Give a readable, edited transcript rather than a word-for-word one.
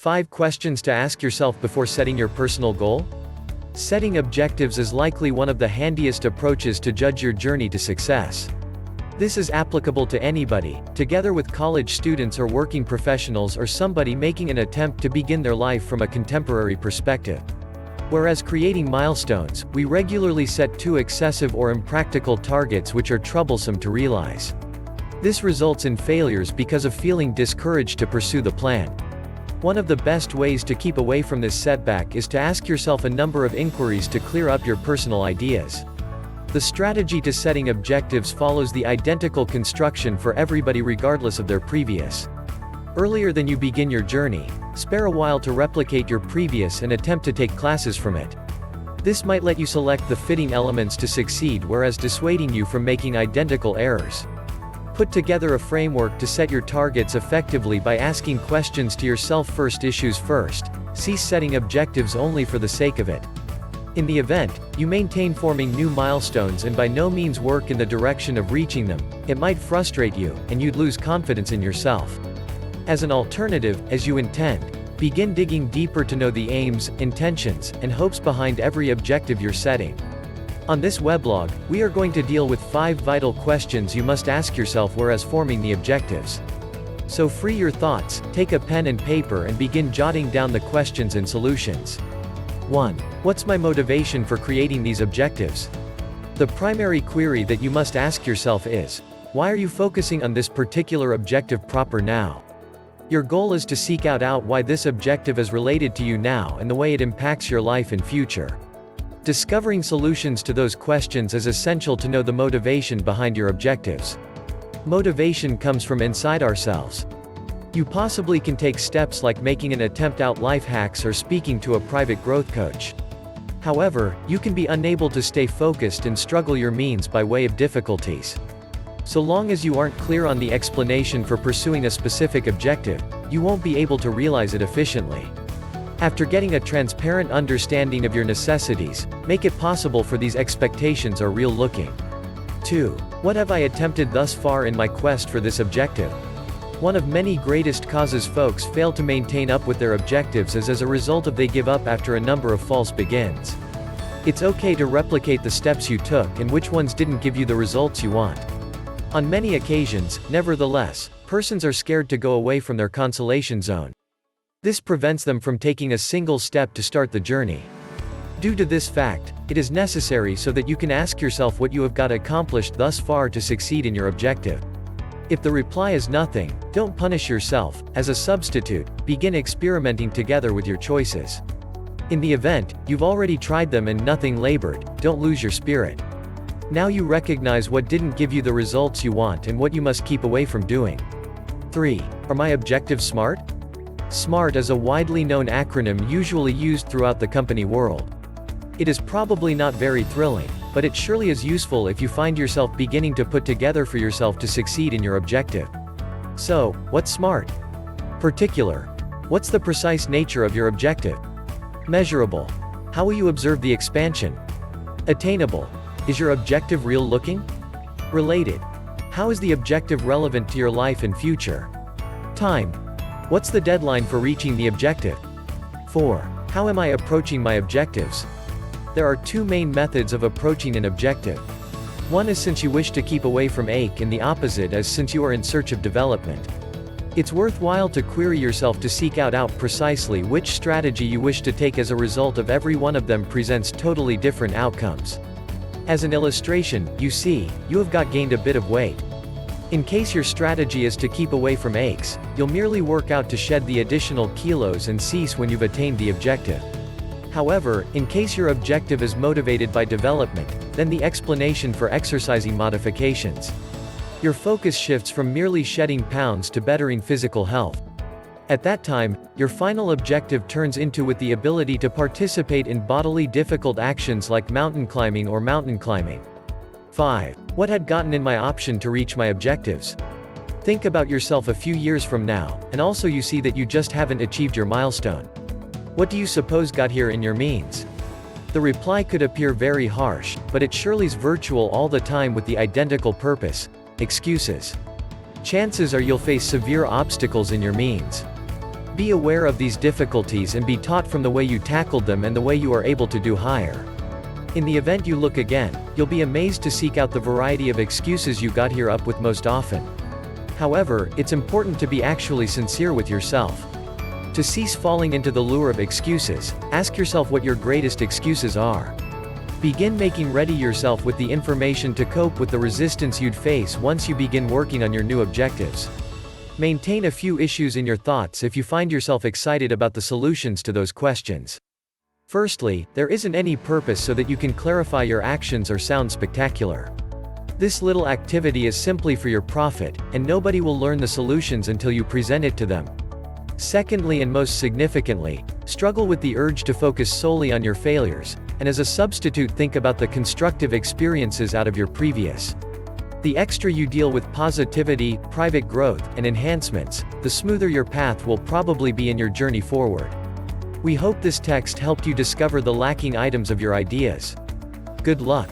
5 questions to ask yourself before setting your personal goal? Setting objectives is likely one of the handiest approaches to judge your journey to success. This is applicable to anybody, together with college students or working professionals or somebody making an attempt to begin their life from a contemporary perspective. Whereas creating milestones, we regularly set too excessive or impractical targets which are troublesome to realize. This results in failures because of feeling discouraged to pursue the plan. One of the best ways to keep away from this setback is to ask yourself a number of inquiries to clear up your personal ideas. The strategy to setting objectives follows the identical construction for everybody regardless of their previous. Earlier than you begin your journey, spare a while to replicate your previous and attempt to take classes from it. This might let you select the fitting elements to succeed, whereas dissuading you from making identical errors. Put together a framework to set your targets effectively by asking questions to yourself first. Issues first. Cease setting objectives only for the sake of it. In the event you maintain forming new milestones and by no means work in the direction of reaching them, it might frustrate you, and you'd lose confidence in yourself. As an alternative, as you intend, begin digging deeper to know the aims, intentions, and hopes behind every objective you're setting. On this weblog, we are going to deal with 5 vital questions you must ask yourself whereas forming the objectives. So free your thoughts, take a pen and paper and begin jotting down the questions and solutions. 1. What's my motivation for creating these objectives? The primary query that you must ask yourself is, why are you focusing on this particular objective proper now? Your goal is to seek out why this objective is related to you now and the way it impacts your life and future. Discovering solutions to those questions is essential to know the motivation behind your objectives. Motivation comes from inside ourselves. You possibly can take steps like making an attempt out life hacks or speaking to a private growth coach. However, you can be unable to stay focused and struggle your means by way of difficulties. So long as you aren't clear on the explanation for pursuing a specific objective, you won't be able to realize it efficiently. After getting a transparent understanding of your necessities, make it possible for these expectations are real looking. 2. What have I attempted thus far in my quest for this objective? One of many greatest causes folks fail to maintain up with their objectives is as a result of they give up after a number of false begins. It's okay to replicate the steps you took and which ones didn't give you the results you want. On many occasions, nevertheless, persons are scared to go away from their consolation zone. This prevents them from taking a single step to start the journey. Due to this fact, it is necessary so that you can ask yourself what you have got accomplished thus far to succeed in your objective. If the reply is nothing, don't punish yourself. As a substitute, begin experimenting together with your choices. In the event you've already tried them and nothing labored, don't lose your spirit. Now you recognize what didn't give you the results you want and what you must keep away from doing. 3. Are my objectives SMART? SMART is a widely known acronym usually used throughout the company world. It is probably not very thrilling, but it surely is useful if you find yourself beginning to put together for yourself to succeed in your objective. So, what's SMART? Particular. What's the precise nature of your objective? Measurable. How will you observe the expansion? Attainable. Is your objective real looking? Related. How is the objective relevant to your life and future? Time. What's the deadline for reaching the objective? 4. How am I approaching my objectives? There are 2 main methods of approaching an objective. One is since you wish to keep away from ache, and the opposite is since you are in search of development. It's worthwhile to query yourself to seek out precisely which strategy you wish to take. As a result of every one of them presents totally different outcomes. As an illustration, you see, you have gained a bit of weight. In case your strategy is to keep away from aches, you'll merely work out to shed the additional kilos and cease when you've attained the objective. However, in case your objective is motivated by development, then the explanation for exercising modifications. Your focus shifts from merely shedding pounds to bettering physical health. At that time, your final objective turns into with the ability to participate in bodily difficult actions like mountain climbing or mountain climbing. 5. What had gotten in my option to reach my objectives? Think about yourself a few years from now, and also you see that you just haven't achieved your milestone. What do you suppose got here in your means? The reply could appear very harsh, but it surely's virtual all the time with the identical purpose: excuses. Chances are you'll face severe obstacles in your means. Be aware of these difficulties and be taught from the way you tackled them and the way you are able to do higher. In the event you look again, you'll be amazed to seek out the variety of excuses you got here up with most often. However, it's important to be actually sincere with yourself. To cease falling into the lure of excuses, ask yourself what your greatest excuses are. Begin making ready yourself with the information to cope with the resistance you'd face once you begin working on your new objectives. Maintain a few issues in your thoughts if you find yourself excited about the solutions to those questions. Firstly, there isn't any purpose so that you can clarify your actions or sound spectacular. This little activity is simply for your profit, and nobody will learn the solutions until you present it to them. Secondly, and most significantly, struggle with the urge to focus solely on your failures, and as a substitute think about the constructive experiences out of your previous. The extra you deal with positivity, private growth, and enhancements, the smoother your path will probably be in your journey forward. We hope this text helped you discover the lacking items of your ideas. Good luck.